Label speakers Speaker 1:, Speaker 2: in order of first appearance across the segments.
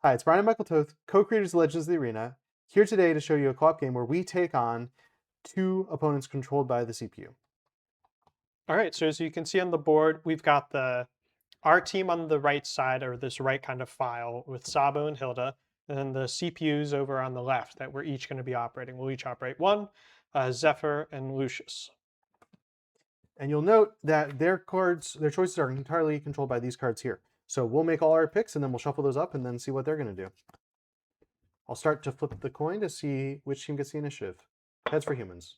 Speaker 1: Hi, it's Brian and Michael Toth, co-creators of Legends of the Arena, here today to show you a co-op game where we take on two opponents controlled by the CPU.
Speaker 2: All right, so as you can see on the board, we've got our team on the right side, or this right kind of file, with Sabo and Hilda, and then the CPUs over on the left that we're each going to be operating. We'll each operate one, Zephyr and Lucius.
Speaker 1: And you'll note that their choices are entirely controlled by these cards here. So we'll make all our picks and then we'll shuffle those up and then see what they're going to do. I'll start to flip the coin to see which team gets the initiative. Heads for humans.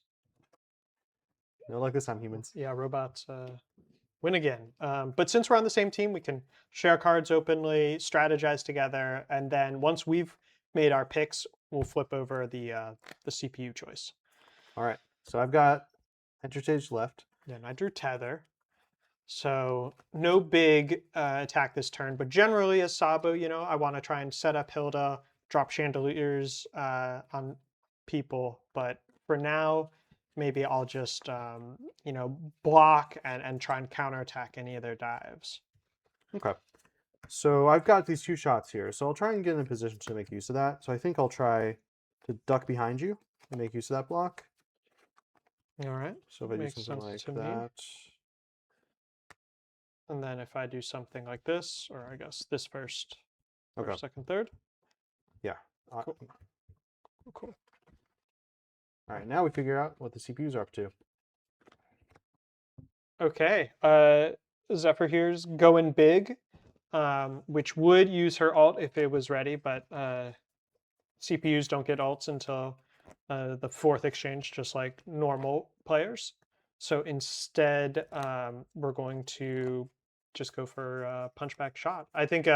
Speaker 1: No luck this time, humans.
Speaker 2: Yeah, robots win again. But since we're on the same team, we can share cards openly, strategize together, and then once we've made our picks, we'll flip over the CPU choice.
Speaker 1: All right, so I've got enter stage left.
Speaker 2: Then I drew Tether. So no big attack this turn, but generally as Sabo, I want to try and set up Hilda, drop chandeliers on people. But for now, maybe I'll just, block and try and counterattack any of their dives.
Speaker 1: Okay. So I've got these two shots here, so I'll try and get in a position to make use of that. So I think I'll try to duck behind you and make use of that block.
Speaker 2: All right.
Speaker 1: So if I do
Speaker 2: Makes
Speaker 1: something
Speaker 2: sense
Speaker 1: like
Speaker 2: to me.
Speaker 1: that.
Speaker 2: And then if I do something like this, or I guess this first,
Speaker 1: Okay.
Speaker 2: second, third.
Speaker 1: Yeah.
Speaker 2: Cool. Cool.
Speaker 1: All right, now we figure out what the CPUs are up to.
Speaker 2: Okay. Zephyr here's going big, which would use her ult if it was ready, but CPUs don't get ults until the fourth exchange, just like normal players. So instead, we're going to just go for punchback shot. I think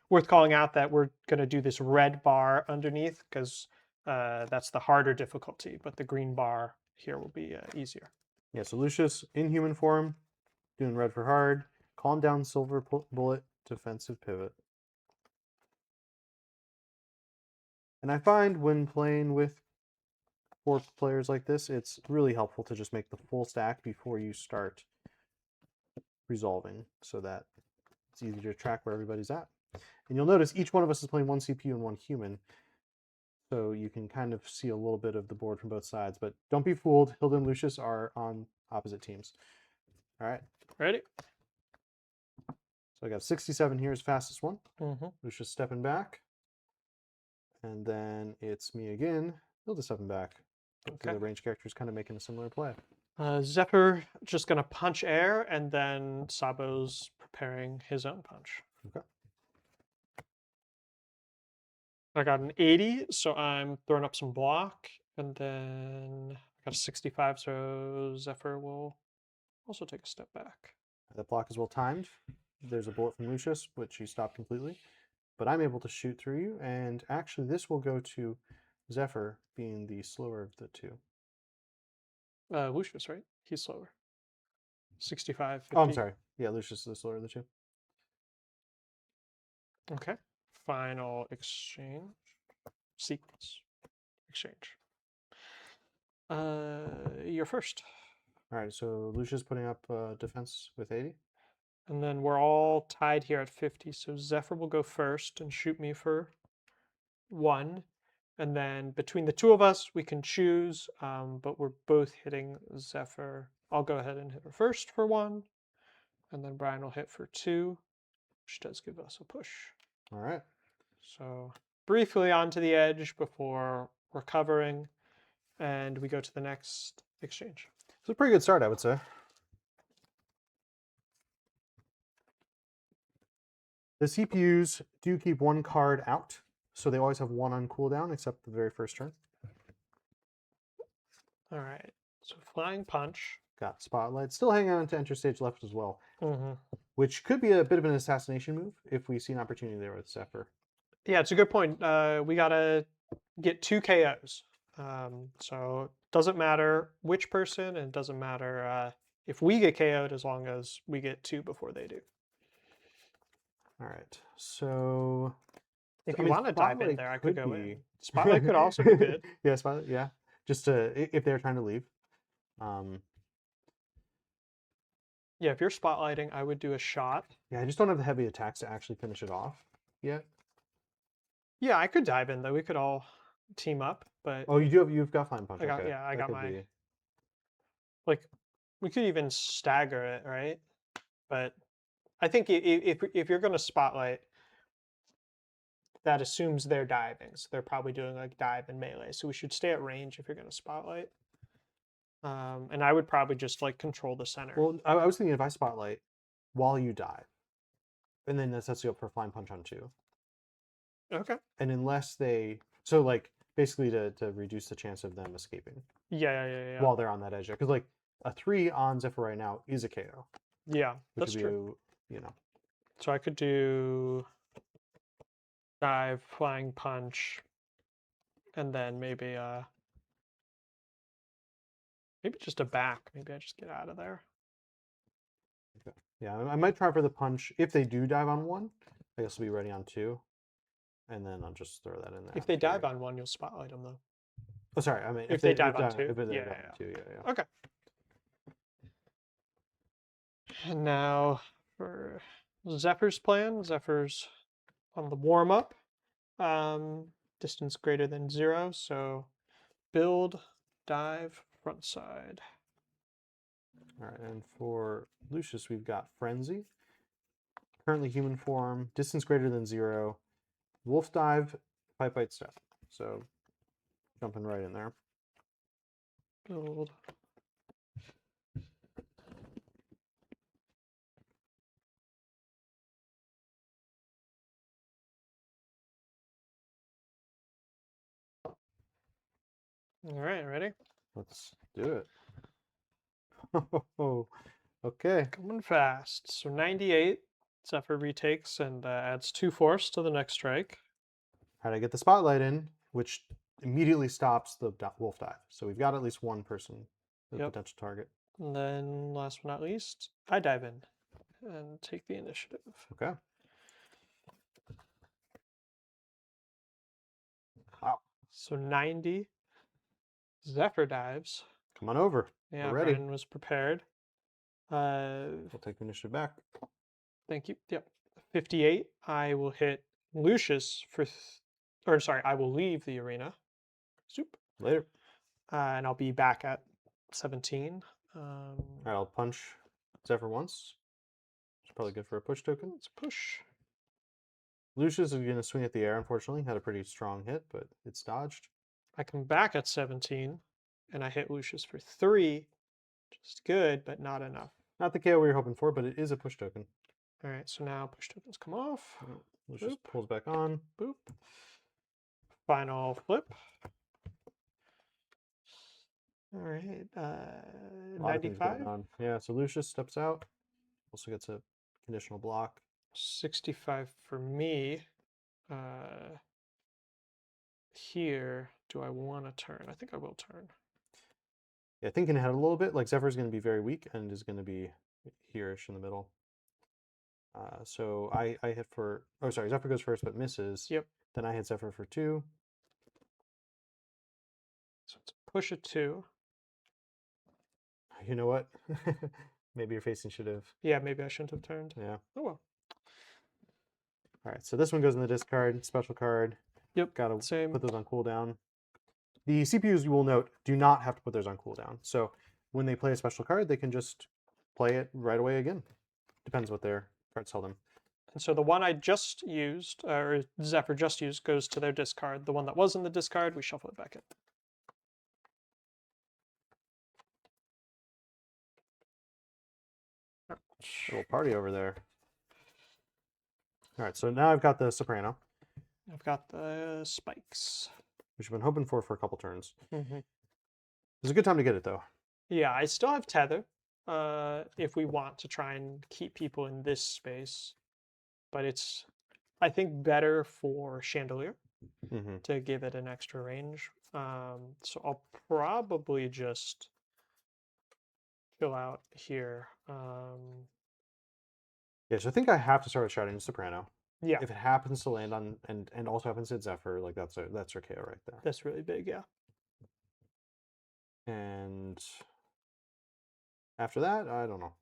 Speaker 2: worth calling out that we're going to do this red bar underneath because that's the harder difficulty, but the green bar here will be easier.
Speaker 1: Yeah, so Lucius in human form, doing red for hard, calm down silver bullet, defensive pivot. And I find when playing with 4 players like this, it's really helpful to just make the full stack before you start resolving so that it's easy to track where everybody's at. And you'll notice each one of us is playing one CPU and one human. So you can kind of see a little bit of the board from both sides. But don't be fooled. Hilda and Lucius are on opposite teams. All right.
Speaker 2: Ready?
Speaker 1: So I got 67 here as fastest one.
Speaker 2: Mm-hmm.
Speaker 1: Lucius stepping back. And then it's me again. Hilda stepping back. Okay. The range character is kind of making a similar play.
Speaker 2: Zephyr just going to punch air, and then Sabo's preparing his own punch.
Speaker 1: Okay.
Speaker 2: I got an 80, so I'm throwing up some block, and then I got a 65, so Zephyr will also take a step back.
Speaker 1: That block is well timed. There's a bullet from Lucius, which he stopped completely. But I'm able to shoot through you, and actually this will go to Zephyr, being the slower of the two.
Speaker 2: Lucius, right? He's slower. 65, 50.
Speaker 1: Oh, I'm sorry. Yeah, Lucius is the slower of the two.
Speaker 2: Okay. Final exchange. Sequence. Exchange. You're first.
Speaker 1: All right, so Lucius putting up defense with 80.
Speaker 2: And then we're all tied here at 50. So Zephyr will go first and shoot me for 1. And then between the two of us, we can choose, but we're both hitting Zephyr. I'll go ahead and hit her first for 1. And then Brian will hit for 2, which does give us a push.
Speaker 1: All right.
Speaker 2: So briefly onto the edge before recovering, and we go to the next exchange.
Speaker 1: It's a pretty good start, I would say. The CPUs do keep 1 card out, so they always have 1 on cooldown, except the very first turn.
Speaker 2: All right, so flying punch.
Speaker 1: Got Spotlight. Still hanging on to enter stage left as well,
Speaker 2: Mm-hmm.
Speaker 1: which could be a bit of an assassination move if we see an opportunity there with Zephyr.
Speaker 2: Yeah, it's a good point. We got to get 2 KOs. So it doesn't matter which person, and it doesn't matter if we get KO'd as long as we get 2 before they do.
Speaker 1: All right, so
Speaker 2: if you want to dive in there, I could go
Speaker 1: be...
Speaker 2: in. Spotlight could also be good.
Speaker 1: Yeah, Spotlight, yeah. Just if they're trying to leave.
Speaker 2: Yeah, if you're spotlighting, I would do a shot.
Speaker 1: Yeah, I just don't have the heavy attacks to actually finish it off yet.
Speaker 2: Yeah, I could dive in though. We could all team up, but
Speaker 1: Oh, you've got flying punch.
Speaker 2: I got
Speaker 1: Okay,
Speaker 2: yeah, I
Speaker 1: that
Speaker 2: got
Speaker 1: could
Speaker 2: my
Speaker 1: be.
Speaker 2: like we could even stagger it, right? But I think if you're gonna spotlight, that assumes they're diving, so they're probably doing like dive and melee. So we should stay at range if you're gonna spotlight. And I would probably just like control the center.
Speaker 1: Well, I was thinking if I spotlight while you dive, and then that sets you up for flying punch on 2.
Speaker 2: Okay.
Speaker 1: And unless they, so like basically to reduce the chance of them escaping
Speaker 2: Yeah.
Speaker 1: while they're on that edge, because like a 3 on Zephyr right now is a KO,
Speaker 2: Yeah,
Speaker 1: which
Speaker 2: that's
Speaker 1: would be
Speaker 2: true.
Speaker 1: you know.
Speaker 2: So I could do dive, flying punch, and then maybe just a back. Maybe I just get out of there.
Speaker 1: Okay. Yeah, I might try for the punch if they do dive on 1. I guess I'll be ready on 2, and then I'll just throw that in there.
Speaker 2: If they dive on 1, you'll spotlight them though.
Speaker 1: Oh, sorry. I mean,
Speaker 2: If they dive on 2,
Speaker 1: if they
Speaker 2: yeah,
Speaker 1: dive on 2, yeah.
Speaker 2: Okay. And now for Zephyr's plan. Zephyr's on the warm up. Distance greater than 0, so build, dive, front side.
Speaker 1: All right, and for Lucius, we've got Frenzy. Currently human form, distance greater than 0, wolf dive, pipe bite step. So jumping right in there.
Speaker 2: Build. All right, ready?
Speaker 1: Let's do it. Oh, okay.
Speaker 2: Coming fast. So 98. Zephyr retakes and adds 2 force to the next strike.
Speaker 1: How to get the spotlight in, which immediately stops the wolf dive. So we've got at least one person, the
Speaker 2: Yep.
Speaker 1: potential target.
Speaker 2: And then last but not least, I dive in and take the initiative.
Speaker 1: Okay. Wow.
Speaker 2: So 90. Zephyr dives.
Speaker 1: Come on over.
Speaker 2: Yeah,
Speaker 1: We're ready.
Speaker 2: Brian was prepared.
Speaker 1: We'll take the initiative back.
Speaker 2: Thank you. Yep. 58. I will hit Lucius for, or sorry, I will leave the arena. Soup.
Speaker 1: Later.
Speaker 2: And I'll be back at 17.
Speaker 1: All right, I'll punch Zephyr once. It's probably good for a push token.
Speaker 2: Let's push.
Speaker 1: Lucius is going to swing at the air, unfortunately. Had a pretty strong hit, but it's dodged.
Speaker 2: I come back at 17, and I hit Lucius for 3. Just good, but not enough.
Speaker 1: Not the KO we were hoping for, but it is a push token.
Speaker 2: All right, so now push tokens come off.
Speaker 1: Lucius pulls back on.
Speaker 2: Boop. Final flip. All right,
Speaker 1: A lot of things going
Speaker 2: 95.
Speaker 1: on. Yeah, so Lucius steps out. Also gets a conditional block.
Speaker 2: 65 for me. Here, do I want to turn? I think I will turn.
Speaker 1: Yeah, thinking ahead a little bit, like Zephyr's going to be very weak and is going to be here-ish in the middle. So I hit for, oh sorry, Zephyr goes first but misses.
Speaker 2: Yep.
Speaker 1: Then I hit Zephyr for 2.
Speaker 2: So it's a push of 2.
Speaker 1: You know what? Maybe your facing should have.
Speaker 2: Yeah, maybe I shouldn't have turned.
Speaker 1: Yeah.
Speaker 2: Oh well.
Speaker 1: All right, so this one goes in the discard, special card.
Speaker 2: Yep.
Speaker 1: Got to
Speaker 2: Same.
Speaker 1: put those on cooldown. The CPUs, you will note, do not have to put those on cooldown. So when they play a special card, they can just play it right away again. Depends what their cards tell them.
Speaker 2: And so the one I just used, or Zephyr just used, goes to their discard. The one that was in the discard, we shuffle it back in.
Speaker 1: Little party over there. All right, so now I've got the soprano,
Speaker 2: I've got the spikes.
Speaker 1: which I've been hoping for a couple turns.
Speaker 2: Mm-hmm.
Speaker 1: It's a good time to get it though.
Speaker 2: Yeah, I still have tether. If we want to try and keep people in this space, but it's, I think, better for chandelier to give it an extra range. So I'll probably just chill out here.
Speaker 1: Yeah, so I think I have to start with shouting soprano.
Speaker 2: Yeah,
Speaker 1: If it happens to land on and also happens to hit Zephyr, like that's our KO right there.
Speaker 2: that's really big. Yeah.
Speaker 1: And after that, I don't know.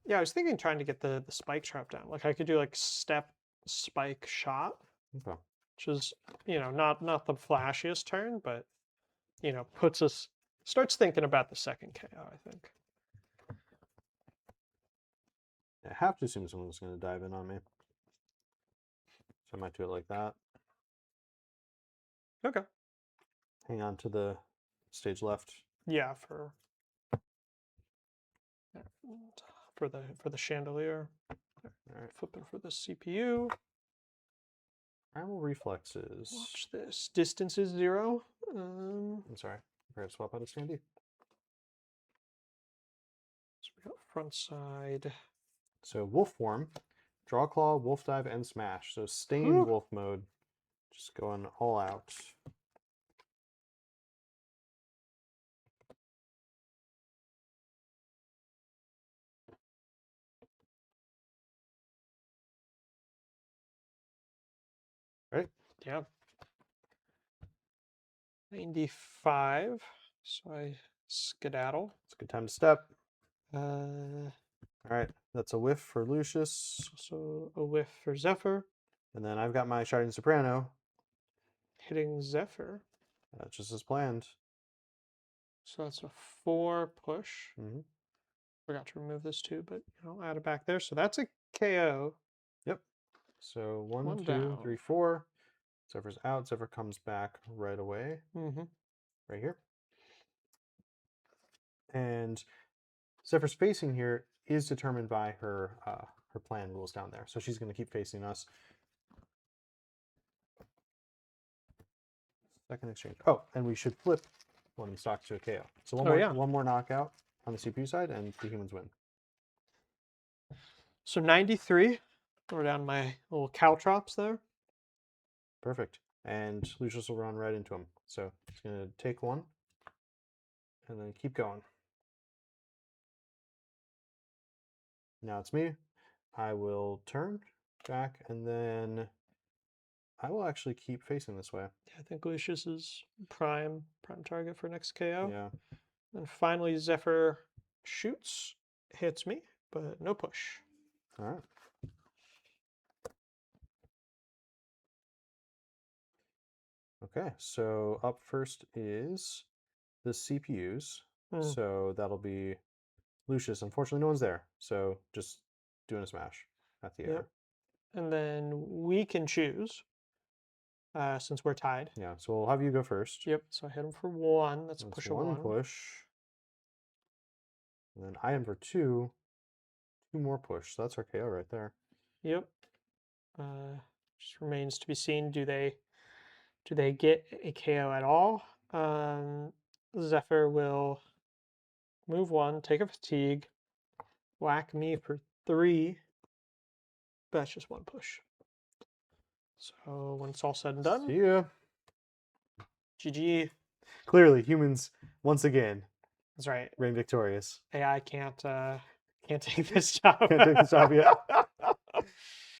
Speaker 2: Yeah, I was thinking trying to get the spike trap down. Like I could do like step, spike, shot.
Speaker 1: Okay.
Speaker 2: which is, not the flashiest turn, but starts thinking about the second KO, I think.
Speaker 1: I have to assume someone's going to dive in on me. So I might do it like that.
Speaker 2: Okay.
Speaker 1: Hang on to the stage left.
Speaker 2: Yeah, for the chandelier.
Speaker 1: All right.
Speaker 2: Flipping for the CPU.
Speaker 1: Primal reflexes.
Speaker 2: Watch this. Distance is 0.
Speaker 1: I'm sorry. We're going to swap out a standee.
Speaker 2: So we got front side.
Speaker 1: So wolf form, draw claw, wolf dive, and smash. So stay in
Speaker 2: Whew.
Speaker 1: wolf mode. Just going all out. Right?
Speaker 2: Yeah. 95. So I skedaddle.
Speaker 1: It's a good time to step.
Speaker 2: Uh,
Speaker 1: All right. That's a whiff for Lucius.
Speaker 2: also a whiff for Zephyr.
Speaker 1: And then I've got my shouting soprano.
Speaker 2: Hitting Zephyr.
Speaker 1: Just as planned.
Speaker 2: So that's a 4 push.
Speaker 1: Mm-hmm.
Speaker 2: Forgot to remove this too, but add it back there. So that's a KO.
Speaker 1: Yep. So one,
Speaker 2: One
Speaker 1: two,
Speaker 2: down.
Speaker 1: 3, 4. Zephyr's out. Zephyr comes back right away.
Speaker 2: Mm-hmm.
Speaker 1: Right here. And Zephyr's facing here is determined by her her plan rules down there. So she's going to keep facing us. Second exchange. Oh, and we should flip one stock to a KO. So one more knockout on the CPU side, and the humans win.
Speaker 2: So 93. Throw down my little caltrops there.
Speaker 1: Perfect. And Lucius will run right into him. So he's going to take one, and then keep going. Now it's me. I will turn back, and then I will actually keep facing this way.
Speaker 2: Yeah, I think Lucius is prime target for next KO.
Speaker 1: Yeah.
Speaker 2: And finally, Zephyr shoots, hits me, but no push.
Speaker 1: All right. Okay, so up first is the CPUs. So that'll be Lucius. Unfortunately, no one's there. So just doing a smash at the air.
Speaker 2: And then we can choose, since we're tied.
Speaker 1: Yeah, so we'll have you go first.
Speaker 2: Yep, so I hit him for 1. That's push a 1.
Speaker 1: Push. And then I am for 2. 2 more push. So that's our KO right there.
Speaker 2: Yep. Just remains to be seen. Do they get a KO at all? Zephyr will move 1, take a fatigue, whack me for 3. But that's just 1 push. So when it's all said and done,
Speaker 1: See ya.
Speaker 2: GG.
Speaker 1: Clearly, humans once again
Speaker 2: That's right.
Speaker 1: reign victorious.
Speaker 2: AI can't take this job.
Speaker 1: Can't take this job yet.